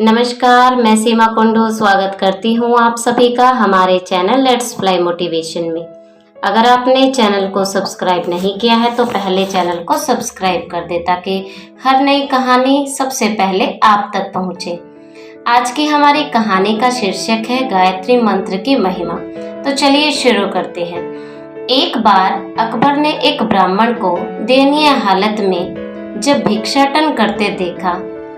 नमस्कार, मैं सीमा कुंडू स्वागत करती हूँ आप सभी का हमारे चैनल लेट्स फ्लाई मोटिवेशन में। अगर आपने चैनल को सब्सक्राइब नहीं किया है तो पहले चैनल को सब्सक्राइब कर दे ताकि हर नई कहानी सबसे पहले आप तक पहुँचे। आज की हमारी कहानी का शीर्षक है गायत्री मंत्र की महिमा। तो चलिए शुरू करते हैं। एक बार अकबर ने एक ब्राह्मण को दयनीय हालत में जब भिक्षाटन करते देखा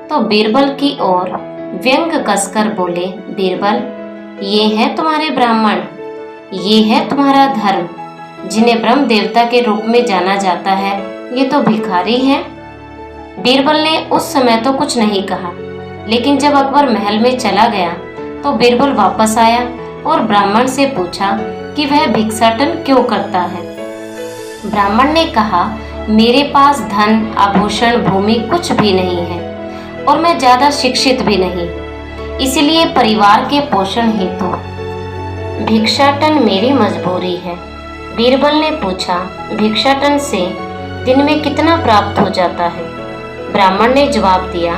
तो बीरबल की ओर व्यंग कसकर बोले, बीरबल, ये है तुम्हारे ब्राह्मण, ये है तुम्हारा धर्म, जिन्हें ब्रह्म देवता के रूप में जाना जाता है, ये तो भिखारी हैं। बीरबल ने उस समय तो कुछ नहीं कहा, लेकिन जब अकबर महल में चला गया तो बीरबल वापस आया और ब्राह्मण से पूछा कि वह भिक्षाटन क्यों करता है। ब्राह्मण ने कहा, मेरे पास धन, आभूषण, भूमि कुछ भी नहीं है और मैं ज्यादा शिक्षित भी नहीं, इसलिए परिवार के पोषण हेतु भिक्षाटन मेरी मजबूरी है। बीरबल ने पूछा, भिक्षाटन से दिन में कितना प्राप्त हो जाता है? ब्राह्मण ने जवाब दिया,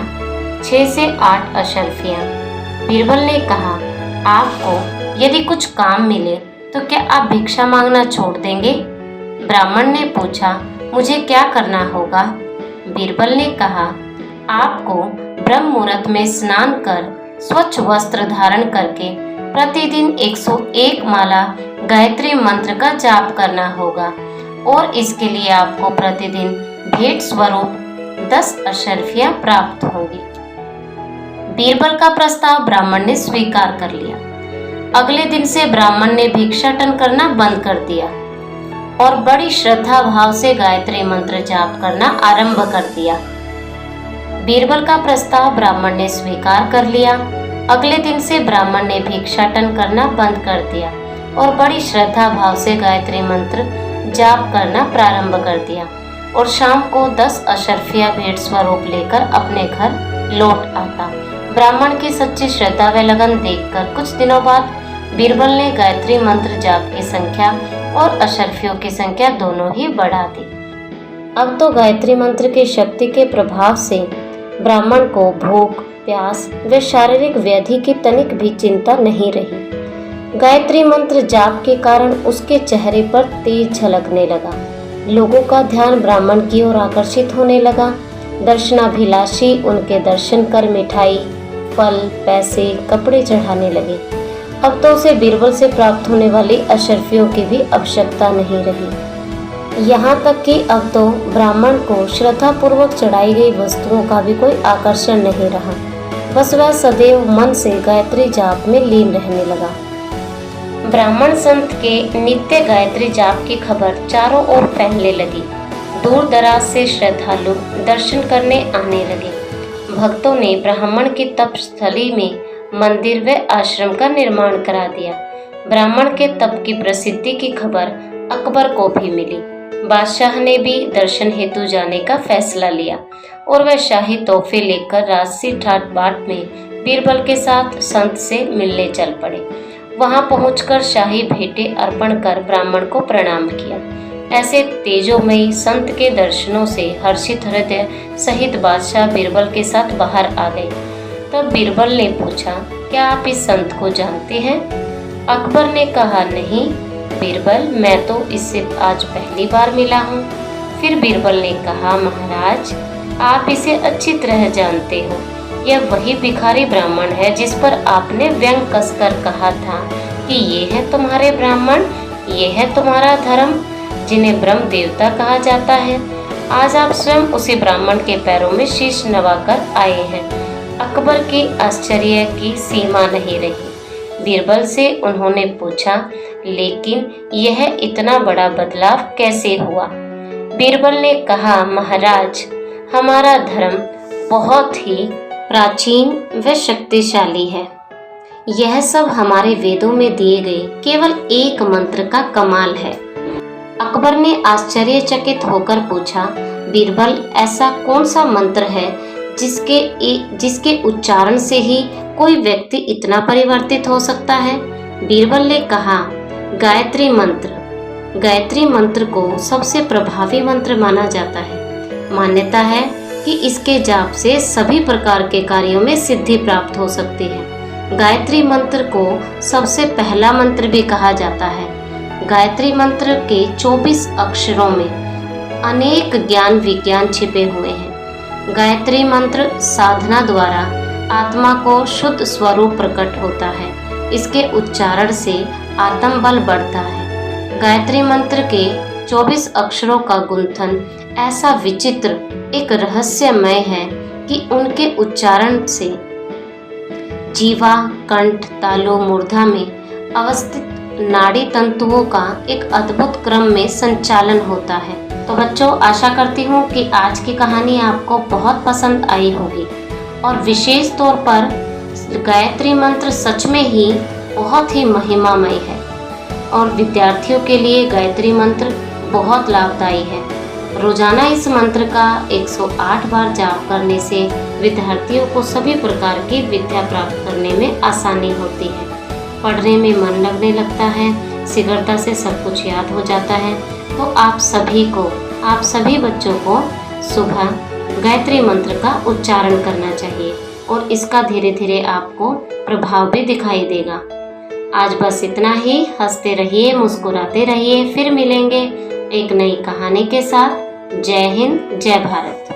6 से 8 अशर्फियां। बीरबल ने कहा, आपको यदि कुछ काम मिले तो क्या आप भिक्षा मांगना छोड़ देंगे? ब्राह्मण ने पूछा, मुझे क्या करना होगा? बीरबल ने कहा, आपको ब्रह्म मुहूर्त में स्नान कर स्वच्छ वस्त्र धारण करके प्रतिदिन 101 माला गायत्री मंत्र का जाप करना होगा और इसके लिए आपको प्रतिदिन भेंट स्वरूप 10 अशर्फियां प्राप्त होंगी। बीरबल का प्रस्ताव ब्राह्मण ने स्वीकार कर लिया। अगले दिन से ब्राह्मण ने भिक्षाटन करना बंद कर दिया और बड़ी श्रद्धा भाव से गायत्री मंत्र जाप करना आरंभ कर दिया। बीरबल का प्रस्ताव ब्राह्मण ने स्वीकार कर लिया। अगले दिन से ब्राह्मण ने भिक्षाटन करना बंद कर दिया और बड़ी श्रद्धा भाव से गायत्री मंत्र जाप करना प्रारंभ कर दिया और शाम को 10 अशर्फिया भेंट स्वरूप लेकर अपने घर लौट आता। ब्राह्मण की सच्ची श्रद्धा व लगन देखकर कुछ दिनों बाद बीरबल ने गायत्री मंत्र जाप की संख्या और अशर्फियों की संख्या दोनों ही बढ़ा दी। अब तो गायत्री मंत्र की शक्ति के प्रभाव से ब्राह्मण को भूख, प्यास व शारीरिक व्याधि की तनिक भी चिंता नहीं रही। गायत्री मंत्र जाप के कारण उसके चेहरे पर तेज झलकने लगा। लोगों का ध्यान ब्राह्मण की ओर आकर्षित होने लगा। दर्शनाभिलाषी उनके दर्शन कर मिठाई, फल, पैसे, कपड़े चढ़ाने लगे। अब तो उसे बीरबल से प्राप्त होने वाली अशर्फियों की भी आवश्यकता नहीं रही। यहाँ तक कि अब तो ब्राह्मण को श्रद्धा पूर्वक चढ़ाई गई वस्तुओं का भी कोई आकर्षण नहीं रहा। बस वह सदैव मन से गायत्री जाप में लीन रहने लगा। ब्राह्मण संत के नित्य गायत्री जाप की खबर चारों ओर फैलने लगी। दूर दराज से श्रद्धालु दर्शन करने आने लगे। भक्तों ने ब्राह्मण की तपस्थली में मंदिर व आश्रम का निर्माण करा दिया। ब्राह्मण के तप की प्रसिद्धि की खबर अकबर को भी मिली। बादशाह ने भी दर्शन हेतु जाने का फैसला लिया और वह शाही तोहफे लेकर राजसी ठाट बाट में बीरबल के साथ संत से मिलने चल पड़े। वहां पहुंचकर शाही भेंटें अर्पण कर ब्राह्मण को प्रणाम किया। ऐसे तेजोमयी संत के दर्शनों से हर्षित हृदय सहित बादशाह बीरबल के साथ बाहर आ गए। तब बीरबल ने पूछा, क्या आप इस संत को जानते हैं? अकबर ने कहा, नहीं बीरबल, मैं तो इससे आज पहली बार मिला हूँ। फिर बीरबल ने कहा, महाराज, आप इसे अच्छी तरह जानते हो। यह वही भिखारी ब्राह्मण है जिस पर आपने व्यंग कसकर कहा था कि ये है तुम्हारे ब्राह्मण, ये है तुम्हारा धर्म, जिन्हें ब्रह्म देवता कहा जाता है। आज आप स्वयं उसी ब्राह्मण के पैरों में शीश नवाकर आए हैं। अकबर की आश्चर्य की सीमा नहीं रही। बीरबल से उन्होंने पूछा, लेकिन यह इतना बड़ा बदलाव कैसे हुआ? बीरबल ने कहा, महाराज, हमारा धर्म बहुत ही प्राचीन व शक्तिशाली है। यह सब हमारे वेदों में दिए गए केवल एक मंत्र का कमाल है। अकबर ने आश्चर्यचकित होकर पूछा, बीरबल, ऐसा कौन सा मंत्र है जिसके उच्चारण से ही कोई व्यक्ति इतना परिवर्तित हो सकता है? बीरबल ने कहा, गायत्री मंत्र। गायत्री मंत्र को सबसे प्रभावी मंत्र माना जाता है। मान्यता है कि इसके जाप से सभी प्रकार के कार्यों में सिद्धि प्राप्त हो सकती है। गायत्री मंत्र को सबसे पहला मंत्र भी कहा जाता है। गायत्री मंत्र के 24 अक्षरों में अनेक ज्ञान विज्ञान छिपे हुए हैं। गायत्री मंत्र साधना द्वारा आत्मा को शुद्ध स्वरूप प्रकट होता है। इसके उच्चारण से आत्मबल बढ़ता है। गायत्री मंत्र के 24 अक्षरों का गुंथन ऐसा विचित्र, एक रहस्यमय है कि उनके उच्चारण से जीवा, कंठ, तालु, मूर्धा में अवस्थित नाड़ी तंतुओं का एक अद्भुत क्रम में संचालन होता है। तो बच्चों, आशा करती हूँ कि आज की कहानी आपको बहुत पसंद आई होगी और विशेष तौर पर गायत्री मंत्र सच में ही बहुत ही महिमामय है और विद्यार्थियों के लिए गायत्री मंत्र बहुत लाभदायी है। रोजाना इस मंत्र का 108 बार जाप करने से विद्यार्थियों को सभी प्रकार की विद्या प्राप्त करने में आसानी होती है। पढ़ने में मन लगने लगता है, शीघ्रता से सब कुछ याद हो जाता है। तो आप सभी बच्चों को सुबह गायत्री मंत्र का उच्चारण करना चाहिए और इसका धीरे धीरे आपको प्रभाव भी दिखाई देगा। आज बस इतना ही। हंसते रहिए, मुस्कुराते रहिए। फिर मिलेंगे एक नई कहानी के साथ। जय हिंद, जय भारत।